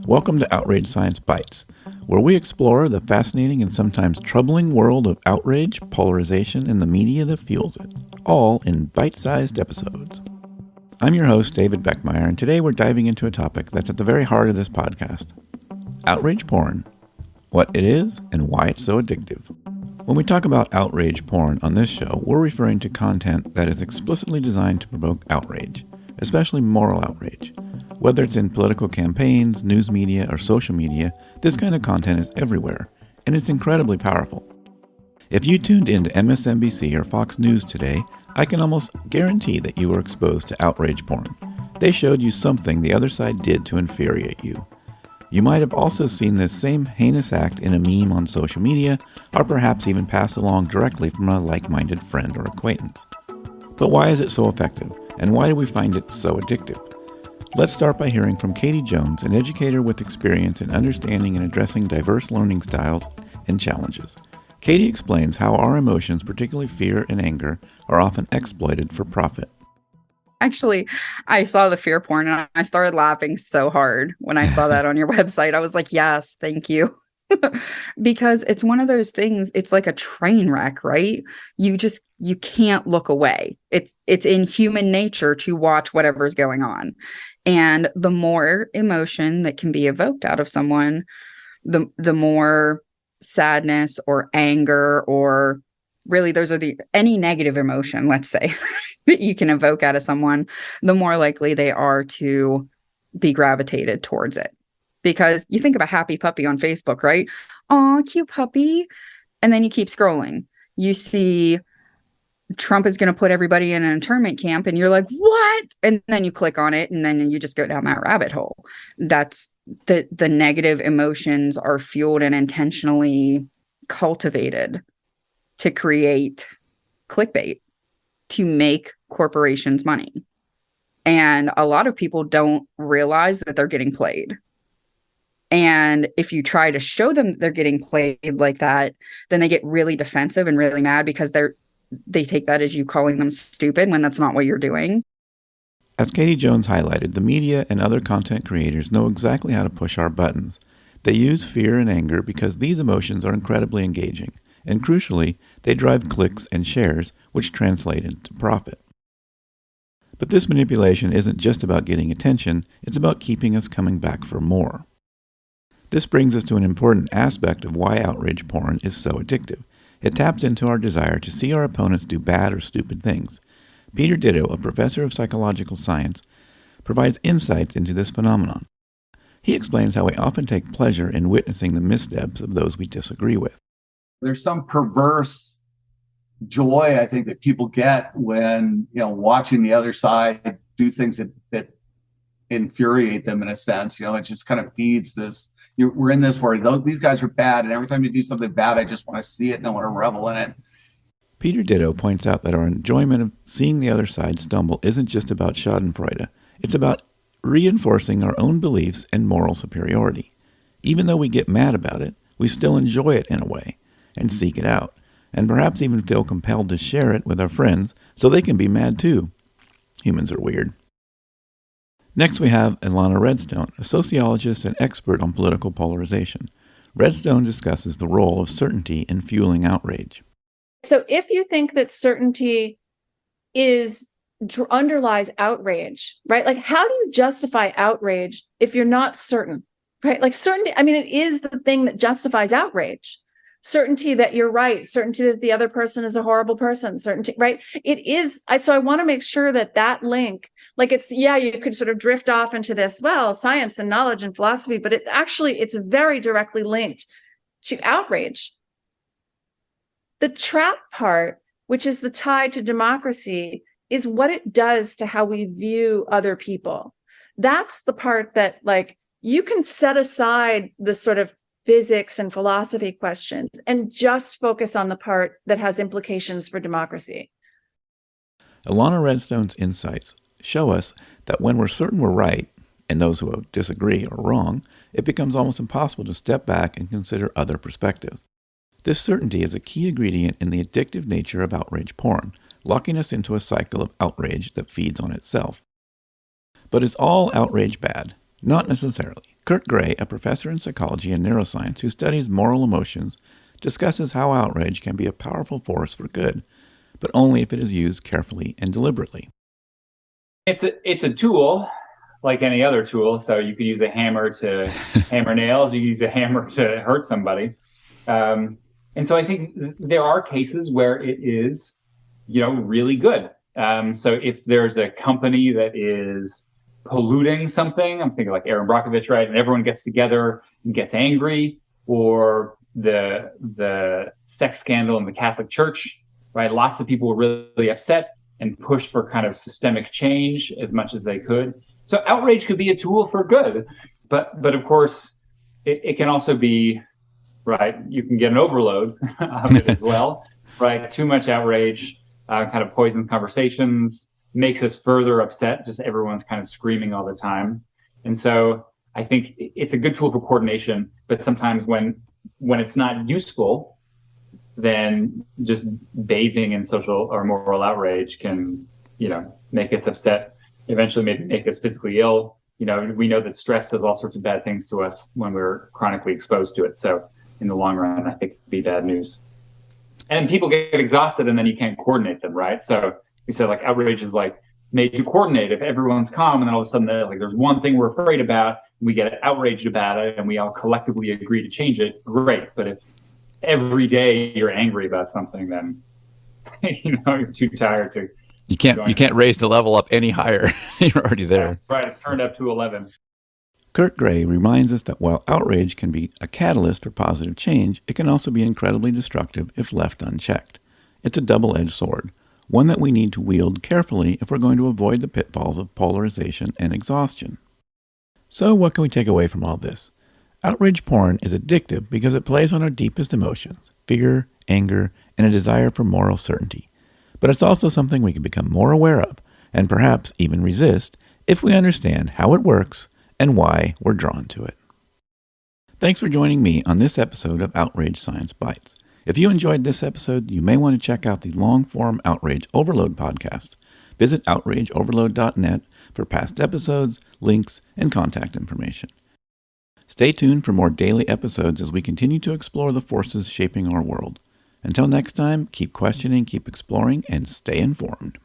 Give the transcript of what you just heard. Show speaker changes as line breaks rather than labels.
Welcome to Outrage Science Bites, where we explore the fascinating and sometimes troubling world of outrage, polarization, and the media that fuels it, all in bite-sized episodes. I'm your host, David Beckmeyer, and today we're diving into a topic that's at the very heart of this podcast, outrage porn, what it is and why it's so addictive. When we talk about outrage porn on this show, we're referring to content that is explicitly designed to provoke outrage, especially moral outrage. Whether it's in political campaigns, news media, or social media, this kind of content is everywhere, and it's incredibly powerful. If you tuned into MSNBC or Fox News today, I can almost guarantee that you were exposed to outrage porn. They showed you something the other side did to infuriate you. You might have also seen this same heinous act in a meme on social media, or perhaps even passed along directly from a like-minded friend or acquaintance. But why is it so effective, and why do we find it so addictive? Let's start by hearing from Katie Jones, an educator with experience in understanding and addressing diverse learning styles and challenges. Katie explains how our emotions, particularly fear and anger, are often exploited for profit.
Actually, I saw the fear porn and I started laughing so hard when I saw that on your website. I was like, yes, thank you. Because it's one of those things, it's like a train wreck, right? You can't look away. It's in human nature to watch whatever's going on. And the more emotion that can be evoked out of someone, the more sadness or anger, or really those are any negative emotion, let's say, that you can evoke out of someone, the more likely they are to be gravitated towards it. Because you think of a happy puppy on Facebook, right? Oh, cute puppy. And then you keep scrolling. You see Trump is going to put everybody in an internment camp and you're like, what? And then you click on it and then you just go down that rabbit hole. That's the negative emotions are fueled and intentionally cultivated to create clickbait, to make corporations money. And a lot of people don't realize that they're getting played. And if you try to show them they're getting played like that, then they get really defensive and really mad because they take that as you calling them stupid when that's not what you're doing.
As Katie Jones highlighted, the media and other content creators know exactly how to push our buttons. They use fear and anger because these emotions are incredibly engaging. And crucially, they drive clicks and shares, which translate into profit. But this manipulation isn't just about getting attention, it's about keeping us coming back for more. This brings us to an important aspect of why outrage porn is so addictive. It taps into our desire to see our opponents do bad or stupid things. Peter Ditto, a professor of psychological science, provides insights into this phenomenon. He explains how we often take pleasure in witnessing the missteps of those we disagree with.
There's some perverse joy, I think, that people get when, watching the other side do things that infuriate them in a sense. It just kind of feeds this. We're in this where these guys are bad, and every time you do something bad, I just want to see it and I want to revel in it.
Peter Ditto points out that our enjoyment of seeing the other side stumble isn't just about schadenfreude. It's about reinforcing our own beliefs and moral superiority. Even though we get mad about it, we still enjoy it in a way and seek it out, and perhaps even feel compelled to share it with our friends so they can be mad too. Humans are weird. Next we have Ilana Redstone, a sociologist and expert on political polarization. Redstone discusses the role of certainty in fueling outrage.
So if you think that certainty underlies outrage, right? Like, how do you justify outrage if you're not certain, right? Like certainty, it is the thing that justifies outrage. Certainty that you're right, certainty that the other person is a horrible person, certainty, right? It is. So I want to make sure that link, like you could sort of drift off into this, science and knowledge and philosophy, but it's very directly linked to outrage. The trap part, which is the tie to democracy, is what it does to how we view other people. That's the part that, you can set aside the sort of physics and philosophy questions and just focus on the part that has implications for democracy.
Ilana Redstone's insights show us that when we're certain we're right, and those who disagree are wrong, it becomes almost impossible to step back and consider other perspectives. This certainty is a key ingredient in the addictive nature of outrage porn, locking us into a cycle of outrage that feeds on itself. But is all outrage bad? Not necessarily. Kurt Gray, a professor in psychology and neuroscience who studies moral emotions, discusses how outrage can be a powerful force for good, but only if it is used carefully and deliberately.
It's a tool like any other tool. So you could use a hammer to hammer nails. You use a hammer to hurt somebody. And so I think there are cases where it is, really good. So if there's a company that is polluting something, I'm thinking like Aaron Brockovich, right? And everyone gets together and gets angry, or the sex scandal in the Catholic Church, right? Lots of people were really upset and pushed for kind of systemic change as much as they could. So outrage could be a tool for good, but of course it can also be, right, you can get an overload of it as well, right? Too much outrage kind of poisons conversations, makes us further upset, just everyone's kind of screaming all the time. And so I think it's a good tool for coordination, but sometimes when it's not useful, then just bathing in social or moral outrage can, make us upset, eventually maybe make us physically ill. We know that stress does all sorts of bad things to us when we're chronically exposed to it. So in the long run, I think it'd be bad news. And people get exhausted and then you can't coordinate them, right? So we said like outrage is like made to coordinate. If everyone's calm and then all of a sudden there's one thing we're afraid about, and we get outraged about it and we all collectively agree to change it, great. But if every day you're angry about something, then you're too tired to.
You can't raise the level up any higher. You're already there.
Right, it's turned up to 11.
Kurt Gray reminds us that while outrage can be a catalyst for positive change, it can also be incredibly destructive if left unchecked. It's a double-edged sword, one that we need to wield carefully if we're going to avoid the pitfalls of polarization and exhaustion. So what can we take away from all this? Outrage porn is addictive because it plays on our deepest emotions, fear, anger, and a desire for moral certainty. But it's also something we can become more aware of, and perhaps even resist, if we understand how it works and why we're drawn to it. Thanks for joining me on this episode of Outrage Science Bites. If you enjoyed this episode, you may want to check out the long-form Outrage Overload podcast. Visit outrageoverload.net for past episodes, links, and contact information. Stay tuned for more daily episodes as we continue to explore the forces shaping our world. Until next time, keep questioning, keep exploring, and stay informed.